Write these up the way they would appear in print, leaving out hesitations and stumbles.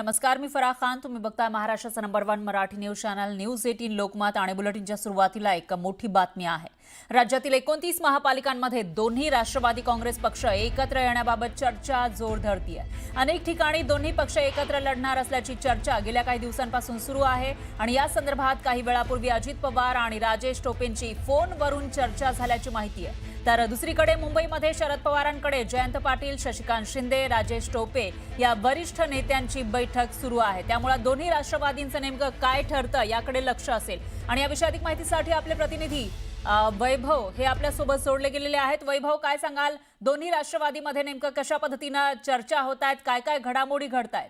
नमस्कार, मी फराह खान. तुम्ही बघताय महाराष्ट्राचा number 1 Marathi news channel news 18 Lokmat. आणि बुलेटिनच्या सुरुवातीला एक मोठी बातमी आहे. राज्यातील 29 महापालिकांमध्ये दोन्ही राष्ट्रवादी काँग्रेस पक्ष एकत्र येण्याबाबत चर्चा जोर धरतीये. अनेक ठिकाणी दोन्ही पक्ष एकत्र लढणार असल्याची चर्चा गेल्या काही दिवसांपासून सुरू आहे. आणि या संदर्भात काही वेळापूर्वी अजित पवार आणि राजेश टोपेंची फोनवरून चर्चा झाल्याची माहिती आहे. तर दुसरीकडे मुंबईमध्ये शरद पवारांकडे जयंत पाटील, शशिकांत शिंदे, राजेश टोपे या वरिष्ठ नेत्यांची बैठक सुरू आहे. त्यामुळे दोन्ही राष्ट्रवादींचं नेमकं काय ठरतं याकडे लक्ष असेल. आणि याविषयी अधिक माहितीसाठी आपले प्रतिनिधी वैभव हे आपल्या सोबत जोडले गेलेले आहेत. वैभव, काय सांगाल, दोन्ही राष्ट्रवादीमध्ये नेमकं कशा पद्धतीने चर्चा होत आहेत, काय काय घडामोडी घडतायत?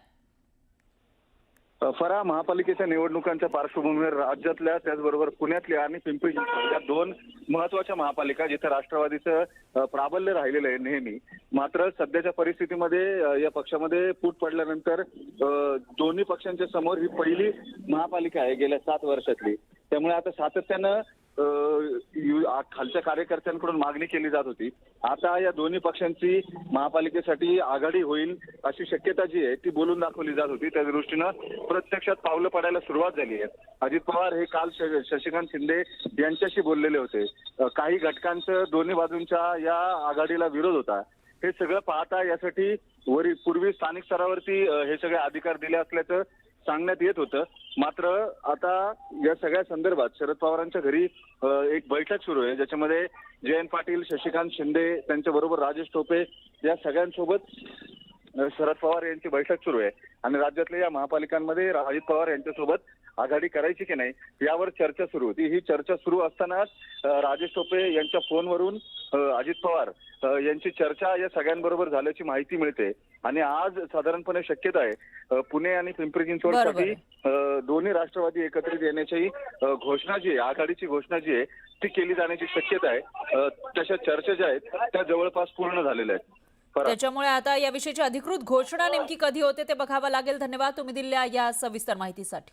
फराह, महापालिकेच्या निवडणुकांच्या पार्श्वभूमीवर राज्यातल्या त्याचबरोबर पुण्यातल्या आणि पिंपरी चिंचवड या दोन महत्वाच्या महापालिका जिथे राष्ट्रवादीचं प्राबल्य राहिलेलं आहे नेहमी. मात्र सध्याच्या परिस्थितीमध्ये या पक्षामध्ये फूट पडल्यानंतर दोन्ही पक्षांच्या समोर ही पहिली महापालिका आहे गेल्या 7 वर्षातली. त्यामुळे आता सातत्यानं खालच्या कार्यकर्त्यांकडून मागणी केली जात होती. आता या दोन्ही पक्षांची महापालिकेसाठी आघाडी होईल अशी शक्यता जी आहे ती बोलून दाखवली जात होती. त्या दृष्टीनं प्रत्यक्षात पावलं पडायला सुरुवात झाली आहे. अजित पवार हे काल शशिकांत शिंदे यांच्याशी बोललेले होते. काही घटकांचं दोन्ही बाजूंच्या या आघाडीला विरोध होता. हे सगळं पाहता यासाठी पूर्वी स्थानिक स्तरावरती हे सगळे अधिकार दिले असल्याचं सांगण्यात येत होतं. मात्र आता या सगळ्या संदर्भात शरद पवारांच्या घरी एक बैठक सुरू आहे, ज्याच्यामध्ये जयंत पाटील, शशिकांत शिंदे, त्यांच्या बरोबर राजेश टोपे या सगळ्यांसोबत शरद पवार यांची बैठक सुरू आहे. आणि राज्यातल्या या महापालिकांमध्ये अजित पवार यांच्यासोबत आघाडी करायची की नाही यावर चर्चा सुरू होती. ही चर्चा सुरू असतानाच राजेश टोपे यांच्या फोनवरून अजित पवार यांची चर्चा या सगळ्यांबरोबर झाल्याची माहिती मिळते. आणि आज साधारणपणे शक्यता आहे पुणे आणि पिंपरी चिंचवडसाठी दोन्ही राष्ट्रवादी एकत्रित येण्याची घोषणा जी आहे, आघाडीची घोषणा जी आहे ती केली जाण्याची शक्यता आहे. तशा चर्चा ज्या आहेत त्या जवळपास पूर्ण झालेल्या आहेत. त्याच्यामुळे आता याविषयीची अधिकृत घोषणा नेमकी कधी होते ते बघावं लागेल. धन्यवाद तुम्ही दिलेल्या या सविस्तर माहितीसाठी.